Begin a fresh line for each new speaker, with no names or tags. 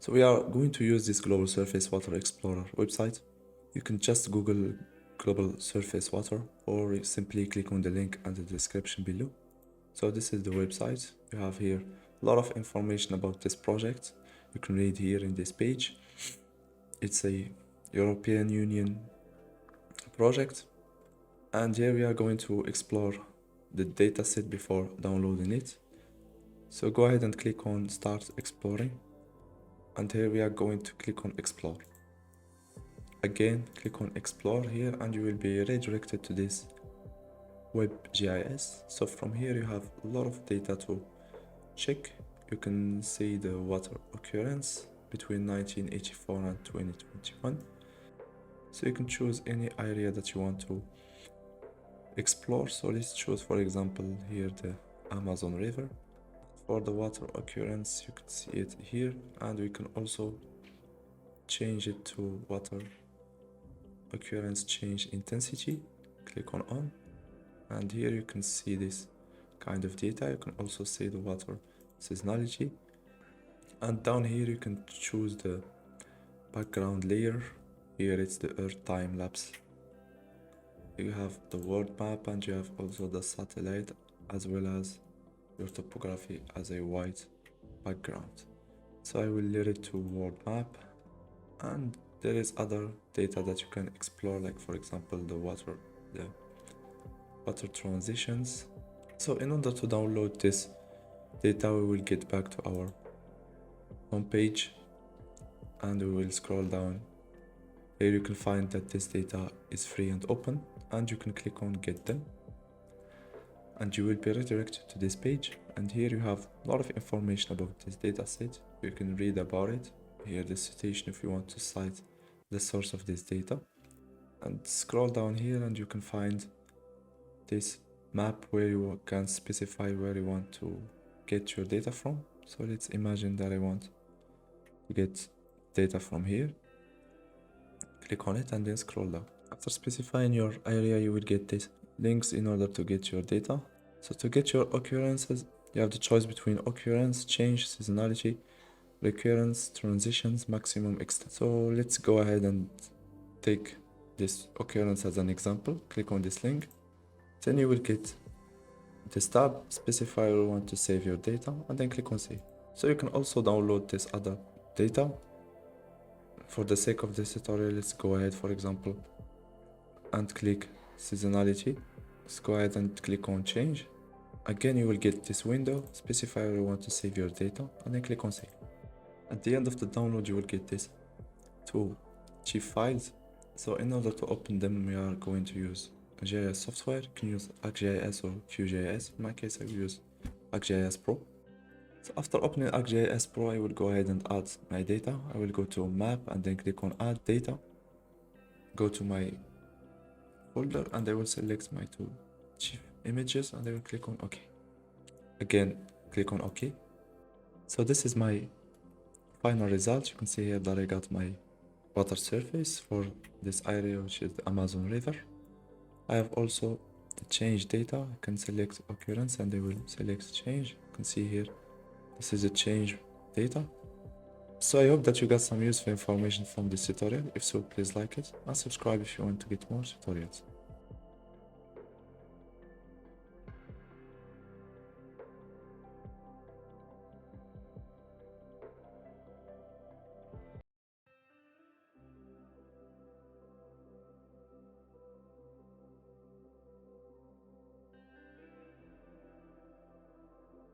So we are going to use this Global Surface Water Explorer website. You can just Google Global Surface Water or simply click on the link in the description below. So this is the website. You have here a lot of information about this project. You can read here in this page. It's a European Union project, and here we are going to explore the dataset before downloading it. So go ahead and click on Start Exploring, and here we are going to click on Explore. Again, click on Explore here and you will be redirected to this WebGIS. So from here you have a lot of data to check. You can see the water occurrence between 1984 and 2021. So you can choose any area that you want to explore. So let's choose, for example, here the Amazon River. For the water occurrence, you can see it here, and we can also change it to water occurrence change intensity. Click on, and here you can see this kind of data. You can also see the water seasonality, and down here you can choose the background layer. Here it's the Earth time lapse. You have the world map, and you have also the satellite as well as your topography as a white background. So I will leave it to world map, and there is other data that you can explore, like for example the water transitions. So in order to download this data, we will get back to our home page and we will scroll down. Here you can find that this data is free and open, and you can click on Get Them, and you will be redirected to this page. And here you have a lot of information about this data set. You can read about it. Here the citation if you want to cite the source of this data, and scroll down here and you can find this map where you can specify where you want to get your data from. So let's imagine that I want to get data from here. Click on it and then scroll down. After specifying your area, you will get these links in order to get your data. So to get your occurrences, you have the choice between occurrence, change, seasonality, recurrence, transitions, maximum extent. So let's go ahead and take this occurrence as an example. Click on this link. Then you will get this tab, specify where you want to save your data, and then click on save. So you can also download this other data. For the sake of this tutorial, let's go ahead, for example, and click seasonality. Let's go ahead and click on change. Again, you will get this window, specify where you want to save your data, and then click on save. At the end of the download, you will get this two zip files. So in order to open them, we are going to use GIS software. You can use ArcGIS or QGIS. In my case, I will use ArcGIS Pro. So after opening ArcGIS Pro, I will go ahead and add my data. I will go to map and then click on add data. Go to my folder and I will select my two chief images and I will click on OK. Again, click on OK. So this is my final result. You can see here that I got my water surface for this area, which is the Amazon River. I have also the change data. I can select occurrence and I will select change. You can see here, this is the change data. So I hope that you got some useful information from this tutorial. If so, please like it and subscribe if you want to get more tutorials.